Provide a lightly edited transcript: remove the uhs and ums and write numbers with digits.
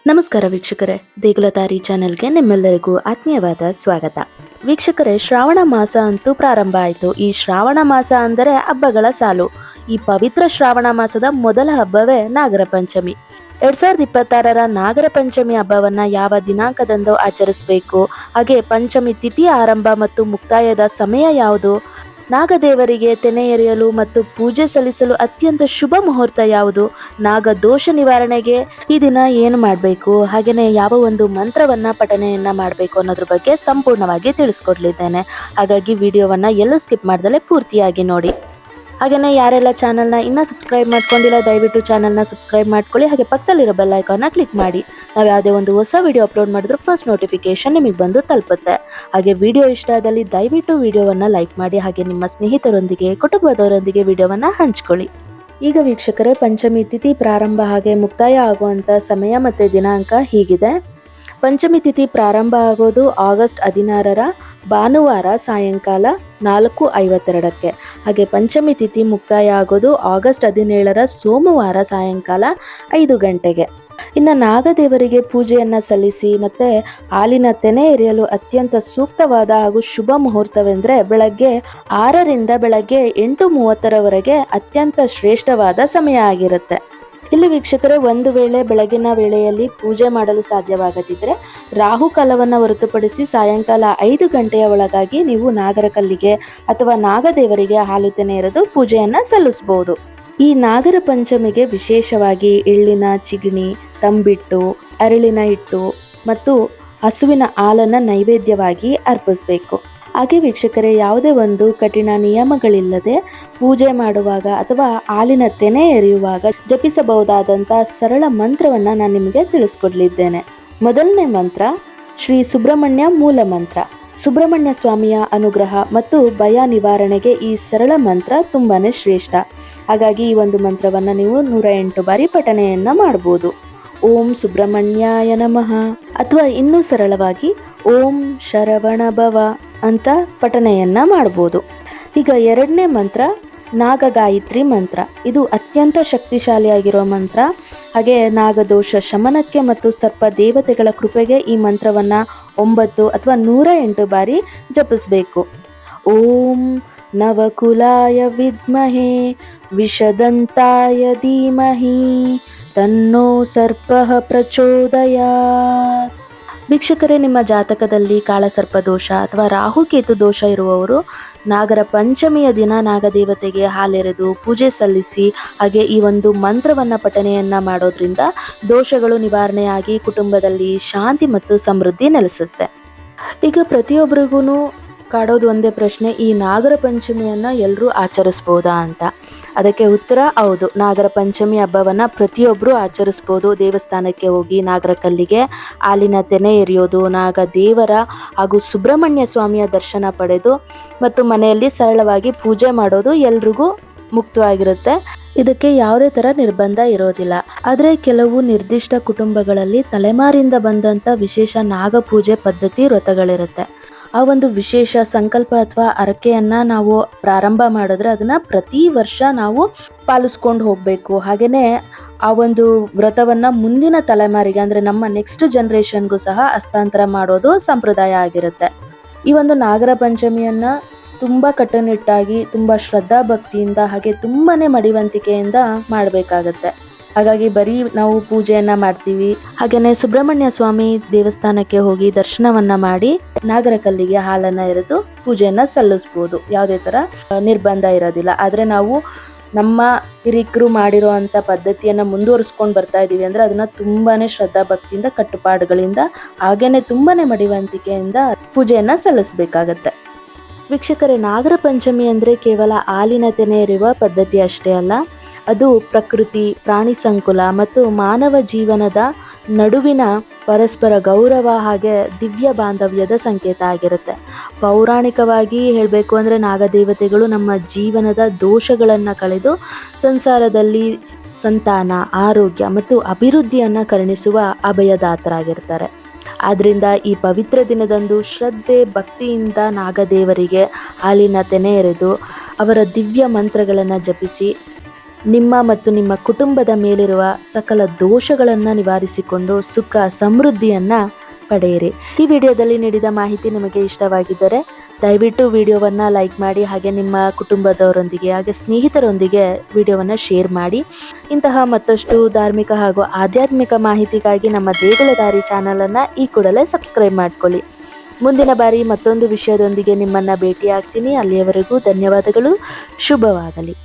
ನಮಸ್ಕಾರ ವೀಕ್ಷಕರೇ, ದೇಗುಲತಾರಿ ಚಾನೆಲ್ಗೆ ನಿಮ್ಮೆಲ್ಲರಿಗೂ ಆತ್ಮೀಯವಾದ ಸ್ವಾಗತ. ವೀಕ್ಷಕರೇ, ಶ್ರಾವಣ ಮಾಸ ಅಂತೂ ಪ್ರಾರಂಭ ಆಯಿತು. ಈ ಶ್ರಾವಣ ಮಾಸ ಅಂದರೆ ಹಬ್ಬಗಳ ಸಾಲು. ಈ ಪವಿತ್ರ ಶ್ರಾವಣ ಮಾಸದ ಮೊದಲ ಹಬ್ಬವೇ ನಾಗರ ಪಂಚಮಿ. 2026ರ ನಾಗರ ಪಂಚಮಿ ಹಬ್ಬವನ್ನ ಯಾವ ದಿನಾಂಕದಂದು ಆಚರಿಸಬೇಕು, ಹಾಗೆ ಪಂಚಮಿ ತಿಥಿ ಆರಂಭ ಮತ್ತು ಮುಕ್ತಾಯದ ಸಮಯ ಯಾವುದು, ನಾಗದೇವರಿಗೆ ತೆನೆ ಎರೆಯಲು ಮತ್ತು ಪೂಜೆ ಸಲ್ಲಿಸಲು ಅತ್ಯಂತ ಶುಭ ಮುಹೂರ್ತ ಯಾವುದು, ನಾಗ ದೋಷ ನಿವಾರಣೆಗೆ ಈ ದಿನ ಏನು ಮಾಡಬೇಕು, ಹಾಗೆಯೇ ಯಾವ ಒಂದು ಮಂತ್ರವನ್ನ ಪಠಣೆಯನ್ನ ಮಾಡಬೇಕು ಅನ್ನೋದ್ರ ಬಗ್ಗೆ ಸಂಪೂರ್ಣವಾಗಿ ತಿಳಿಸ್ಕೊಡ್ಲಿದ್ದೇನೆ. ಹಾಗಾಗಿ ವಿಡಿಯೋವನ್ನ ಎಲ್ಲೂ ಸ್ಕಿಪ್ ಮಾಡ್ದಲೇ ಪೂರ್ತಿಯಾಗಿ ನೋಡಿ. ಹಾಗೆಯೇ ಯಾರೆಲ್ಲ ಚಾನಲ್ನ ಇನ್ನೂ ಸಬ್ಸ್ಕ್ರೈಬ್ ಮಾಡ್ಕೊಂಡಿಲ್ಲ, ದಯವಿಟ್ಟು ಚಾನಲ್ನ ಸಬ್ಸ್ಕ್ರೈಬ್ ಮಾಡ್ಕೊಳ್ಳಿ. ಹಾಗೆ ಪಕ್ಕದಲ್ಲಿರೋ ಬೆಲ್ ಐಕಾನ್ನ ಕ್ಲಿಕ್ ಮಾಡಿ. ನಾವು ಯಾವುದೇ ಒಂದು ಹೊಸ ವಿಡಿಯೋ ಅಪ್ಲೋಡ್ ಮಾಡಿದ್ರು ಫಸ್ಟ್ ನೋಟಿಫಿಕೇಶನ್ ನಿಮಗೆ ಬಂದು ತಲುಪುತ್ತೆ. ಹಾಗೆ ವಿಡಿಯೋ ಇಷ್ಟ ಆದಲ್ಲಿ ದಯವಿಟ್ಟು ವಿಡಿಯೋವನ್ನು ಲೈಕ್ ಮಾಡಿ. ಹಾಗೆ ನಿಮ್ಮ ಸ್ನೇಹಿತರೊಂದಿಗೆ, ಕುಟುಂಬದವರೊಂದಿಗೆ ವಿಡಿಯೋವನ್ನು ಹಂಚ್ಕೊಳ್ಳಿ. ಈಗ ವೀಕ್ಷಕರೇ, ಪಂಚಮಿ ತಿಥಿ ಪ್ರಾರಂಭ ಹಾಗೆ ಮುಕ್ತಾಯ ಆಗುವಂಥ ಸಮಯ ಮತ್ತು ದಿನಾಂಕ ಹೀಗಿದೆ. ಪಂಚಮಿ ತಿಥಿ ಪ್ರಾರಂಭ ಆಗೋದು ಆಗಸ್ಟ್ 16ರ ಭಾನುವಾರ ಸಾಯಂಕಾಲ 4:52ಕ್ಕೆ. ಹಾಗೆ ಪಂಚಮಿ ತಿಥಿ ಮುಕ್ತಾಯ ಆಗೋದು ಆಗಸ್ಟ್ 17ರ ಸೋಮವಾರ ಸಾಯಂಕಾಲ 5 ಗಂಟೆಗೆ. ಇನ್ನು ನಾಗದೇವರಿಗೆ ಪೂಜೆಯನ್ನು ಸಲ್ಲಿಸಿ ಮತ್ತು ಹಾಲಿನ ತೆನೆ ಎರೆಯಲು ಅತ್ಯಂತ ಸೂಕ್ತವಾದ ಹಾಗೂ ಶುಭ ಮುಹೂರ್ತವೆಂದರೆ ಬೆಳಗ್ಗೆ 6ರಿಂದ ಬೆಳಗ್ಗೆ 8:30ರವರೆಗೆ ಅತ್ಯಂತ ಶ್ರೇಷ್ಠವಾದ ಸಮಯ ಆಗಿರುತ್ತೆ. ಇಲ್ಲಿ ವೀಕ್ಷಕರೇ, ಒಂದು ವೇಳೆ ಬೆಳಗಿನ ವೇಳೆಯಲ್ಲಿ ಪೂಜೆ ಮಾಡಲು ಸಾಧ್ಯವಾಗದಿದ್ದರೆ ರಾಹುಕಾಲವನ್ನು ಹೊರತುಪಡಿಸಿ ಸಾಯಂಕಾಲ 5 ಗಂಟೆಯ ಒಳಗಾಗಿ ನೀವು ನಾಗರ ಕಲ್ಲಿಗೆ ಅಥವಾ ನಾಗದೇವರಿಗೆ ಹಾಲು ತೆನೆ ಎರೆದು ಪೂಜೆಯನ್ನು ಸಲ್ಲಿಸಬಹುದು. ಈ ನಾಗರ ಪಂಚಮಿಗೆ ವಿಶೇಷವಾಗಿ ಎಳ್ಳಿನ ಚಿಗಣಿ, ತಂಬಿಟ್ಟು, ಅರಳಿನ ಹಿಟ್ಟು ಮತ್ತು ಹಸುವಿನ ಹಾಲನ್ನು ನೈವೇದ್ಯವಾಗಿ ಅರ್ಪಿಸಬೇಕು. ಹಾಗೆ ವೀಕ್ಷಕರೇ, ಯಾವುದೇ ಒಂದು ಕಠಿಣ ನಿಯಮಗಳಿಲ್ಲದೆ ಪೂಜೆ ಮಾಡುವಾಗ ಅಥವಾ ಹಾಲಿನ ತೆನೆ ಎರೆಯುವಾಗ ಜಪಿಸಬಹುದಾದಂಥ ಸರಳ ಮಂತ್ರವನ್ನು ನಾನು ನಿಮಗೆ ತಿಳಿಸ್ಕೊಡ್ಲಿದ್ದೇನೆ. ಮೊದಲನೇ ಮಂತ್ರ ಶ್ರೀ ಸುಬ್ರಹ್ಮಣ್ಯ ಮೂಲ ಮಂತ್ರ. ಸುಬ್ರಹ್ಮಣ್ಯ ಸ್ವಾಮಿಯ ಅನುಗ್ರಹ ಮತ್ತು ಭಯ ನಿವಾರಣೆಗೆ ಈ ಸರಳ ಮಂತ್ರ ತುಂಬಾನೇ ಶ್ರೇಷ್ಠ. ಹಾಗಾಗಿ ಈ ಒಂದು ಮಂತ್ರವನ್ನು ನೀವು 108 ಬಾರಿ ಪಠಣೆಯನ್ನು ಮಾಡ್ಬೋದು. ಓಂ ಸುಬ್ರಹ್ಮಣ್ಯಾಯ ನಮಃ ಅಥವಾ ಇನ್ನೂ ಸರಳವಾಗಿ ಓಂ ಶರವಣ ಭವ ಅಂತ ಪಠಣೆಯನ್ನ ಮಾಡ್ಬೋದು. ಈಗ ಎರಡನೇ ಮಂತ್ರ ನಾಗಗಾಯತ್ರಿ ಮಂತ್ರ. ಇದು ಅತ್ಯಂತ ಶಕ್ತಿಶಾಲಿಯಾಗಿರೋ ಮಂತ್ರ. ಹಾಗೆ ನಾಗದೋಷ ಶಮನಕ್ಕೆ ಮತ್ತು ಸರ್ಪ ದೇವತೆಗಳ ಕೃಪೆಗೆ ಈ ಮಂತ್ರವನ್ನು 9 ಅಥವಾ 108 ಬಾರಿ ಜಪಿಸಬೇಕು. ಓಂ ನವಕುಲಾಯ ವಿದ್ಮಹೇ ವಿಷದಂತಾಯ ಧೀಮಹಿ ತನ್ನೋ ಸರ್ಪಃ ಪ್ರಚೋದಯಾತ್. ವೀಕ್ಷಕರೇ, ನಿಮ್ಮ ಜಾತಕದಲ್ಲಿ ಕಾಳಸರ್ಪ ದೋಷ ಅಥವಾ ರಾಹುಕೇತು ದೋಷ ಇರುವವರು ನಾಗರ ಪಂಚಮಿಯ ದಿನ ನಾಗದೇವತೆಗೆ ಹಾಲೆರೆದು ಪೂಜೆ ಸಲ್ಲಿಸಿ ಹಾಗೆ ಈ ಒಂದು ಮಂತ್ರವನ್ನು ಪಠಣೆಯನ್ನು ಮಾಡೋದ್ರಿಂದ ದೋಷಗಳು ನಿವಾರಣೆಯಾಗಿ ಕುಟುಂಬದಲ್ಲಿ ಶಾಂತಿ ಮತ್ತು ಸಮೃದ್ಧಿ ನೆಲೆಸುತ್ತೆ. ಈಗ ಪ್ರತಿಯೊಬ್ಬರಿಗೂ ಕಾಡೋದು ಒಂದೇ ಪ್ರಶ್ನೆ, ಈ ನಾಗರ ಪಂಚಮಿಯನ್ನು ಎಲ್ಲರೂ ಆಚರಿಸ್ಬೋದಾ ಅಂತ. ಅದಕ್ಕೆ ಉತ್ತರ ಹೌದು. ನಾಗರ ಪಂಚಮಿ ಹಬ್ಬವನ್ನು ಪ್ರತಿಯೊಬ್ಬರು ಆಚರಿಸ್ಬೋದು. ದೇವಸ್ಥಾನಕ್ಕೆ ಹೋಗಿ ನಾಗರ ಕಲ್ಲಿಗೆ ಹಾಲಿನ ತೆನೆ ಎರೆಯೋದು, ನಾಗ ದೇವರ ಹಾಗೂ ಸುಬ್ರಹ್ಮಣ್ಯ ಸ್ವಾಮಿಯ ದರ್ಶನ ಪಡೆದು ಮತ್ತು ಮನೆಯಲ್ಲಿ ಸರಳವಾಗಿ ಪೂಜೆ ಮಾಡೋದು ಎಲ್ರಿಗೂ ಮುಕ್ತವಾಗಿರುತ್ತೆ. ಇದಕ್ಕೆ ಯಾವುದೇ ಥರ ನಿರ್ಬಂಧ ಇರೋದಿಲ್ಲ. ಆದರೆ ಕೆಲವು ನಿರ್ದಿಷ್ಟ ಕುಟುಂಬಗಳಲ್ಲಿ ತಲೆಮಾರಿಂದ ಬಂದಂಥ ವಿಶೇಷ ನಾಗಪೂಜೆ ಪದ್ಧತಿ ವ್ರತಗಳಿರುತ್ತೆ. ಆ ಒಂದು ವಿಶೇಷ ಸಂಕಲ್ಪ ಅಥವಾ ಹರಕೆಯನ್ನು ನಾವು ಪ್ರಾರಂಭ ಮಾಡಿದ್ರೆ ಅದನ್ನು ಪ್ರತಿ ವರ್ಷ ನಾವು ಪಾಲಿಸ್ಕೊಂಡು ಹೋಗಬೇಕು. ಹಾಗೆಯೇ ಆ ಒಂದು ವ್ರತವನ್ನು ಮುಂದಿನ ತಲೆಮಾರಿಗೆ ಅಂದರೆ ನಮ್ಮ ನೆಕ್ಸ್ಟ್ ಜನ್ರೇಷನ್ಗೂ ಸಹ ಹಸ್ತಾಂತರ ಮಾಡೋದು ಸಂಪ್ರದಾಯ ಆಗಿರುತ್ತೆ. ಈ ಒಂದು ನಾಗರ ಪಂಚಮಿಯನ್ನು ತುಂಬ ಕಟ್ಟುನಿಟ್ಟಾಗಿ, ತುಂಬ ಶ್ರದ್ಧಾ ಭಕ್ತಿಯಿಂದ ಹಾಗೆ ತುಂಬಾ ಮಡಿವಂತಿಕೆಯಿಂದ ಮಾಡಬೇಕಾಗತ್ತೆ. ಹಾಗಾಗಿ ಬರೀ ನಾವು ಪೂಜೆಯನ್ನು ಮಾಡ್ತೀವಿ, ಹಾಗೆಯೇ ಸುಬ್ರಹ್ಮಣ್ಯ ಸ್ವಾಮಿ ದೇವಸ್ಥಾನಕ್ಕೆ ಹೋಗಿ ದರ್ಶನವನ್ನು ಮಾಡಿ ನಾಗರ ಕಲ್ಲಿಗೆ ಹಾಲನ್ನು ಎರೆದು ಪೂಜೆಯನ್ನು ಸಲ್ಲಿಸ್ಬೋದು. ಯಾವುದೇ ಥರ ನಿರ್ಬಂಧ ಇರೋದಿಲ್ಲ. ಆದರೆ ನಾವು ನಮ್ಮ ಹಿರಿಕರು ಮಾಡಿರೋ ಅಂಥ ಪದ್ಧತಿಯನ್ನು ಮುಂದುವರಿಸ್ಕೊಂಡು ಬರ್ತಾ ಇದ್ದೀವಿ ಅಂದರೆ ಅದನ್ನು ತುಂಬಾ ಶ್ರದ್ಧಾ ಭಕ್ತಿಯಿಂದ, ಕಟ್ಟುಪಾಡುಗಳಿಂದ ಹಾಗೆಯೇ ತುಂಬಾ ಮಡಿವಂತಿಕೆಯಿಂದ ಪೂಜೆಯನ್ನು ಸಲ್ಲಿಸಬೇಕಾಗತ್ತೆ. ವೀಕ್ಷಕರೇ, ನಾಗರ ಪಂಚಮಿ ಅಂದರೆ ಕೇವಲ ಹಾಲಿನ ತೆನೆ ಎರೆಯುವ ಪದ್ಧತಿ ಅಷ್ಟೇ ಅಲ್ಲ, ಅದು ಪ್ರಕೃತಿ, ಪ್ರಾಣಿ ಸಂಕುಲ ಮತ್ತು ಮಾನವ ಜೀವನದ ನಡುವಿನ ಪರಸ್ಪರ ಗೌರವ ಹಾಗೆ ದಿವ್ಯ ಬಾಂಧವ್ಯದ ಸಂಕೇತ ಆಗಿರುತ್ತೆ. ಪೌರಾಣಿಕವಾಗಿ ಹೇಳಬೇಕು ಅಂದರೆ ನಾಗದೇವತೆಗಳು ನಮ್ಮ ಜೀವನದ ದೋಷಗಳನ್ನು ಕಳೆದು ಸಂಸಾರದಲ್ಲಿ ಸಂತಾನ, ಆರೋಗ್ಯ ಮತ್ತು ಅಭಿವೃದ್ಧಿಯನ್ನು ಕರುಣಿಸುವ ಅಭಯದಾತರಾಗಿರ್ತಾರೆ. ಆದ್ದರಿಂದ ಈ ಪವಿತ್ರ ದಿನದಂದು ಶ್ರದ್ಧೆ ಭಕ್ತಿಯಿಂದ ನಾಗದೇವರಿಗೆ ಹಾಲಿನ ತೆನೆ ಎರೆದು ಅವರ ದಿವ್ಯ ಮಂತ್ರಗಳನ್ನು ಜಪಿಸಿ ನಿಮ್ಮ ಮತ್ತು ನಿಮ್ಮ ಕುಟುಂಬದ ಮೇಲಿರುವ ಸಕಲ ದೋಷಗಳನ್ನು ನಿವಾರಿಸಿಕೊಂಡು ಸುಖ ಸಮೃದ್ಧಿಯನ್ನು ಪಡೆಯಿರಿ. ಈ ವಿಡಿಯೋದಲ್ಲಿ ನೀಡಿದ ಮಾಹಿತಿ ನಿಮಗೆ ಇಷ್ಟವಾಗಿದ್ದರೆ ದಯವಿಟ್ಟು ವಿಡಿಯೋವನ್ನು ಲೈಕ್ ಮಾಡಿ, ಹಾಗೆ ನಿಮ್ಮ ಕುಟುಂಬದವರೊಂದಿಗೆ ಹಾಗೆ ಸ್ನೇಹಿತರೊಂದಿಗೆ ವಿಡಿಯೋವನ್ನು ಶೇರ್ ಮಾಡಿ. ಇಂತಹ ಮತ್ತಷ್ಟು ಧಾರ್ಮಿಕ ಹಾಗೂ ಆಧ್ಯಾತ್ಮಿಕ ಮಾಹಿತಿಗಾಗಿ ನಮ್ಮ ದೇಗುಲದಾರಿ ಚಾನಲನ್ನು ಈ ಕೂಡಲೇ ಸಬ್ಸ್ಕ್ರೈಬ್ ಮಾಡ್ಕೊಳ್ಳಿ. ಮುಂದಿನ ಬಾರಿ ಮತ್ತೊಂದು ವಿಷಯದೊಂದಿಗೆ ನಿಮ್ಮನ್ನು ಭೇಟಿಯಾಗ್ತೀನಿ. ಅಲ್ಲಿಯವರೆಗೂ ಧನ್ಯವಾದಗಳು. ಶುಭವಾಗಲಿ.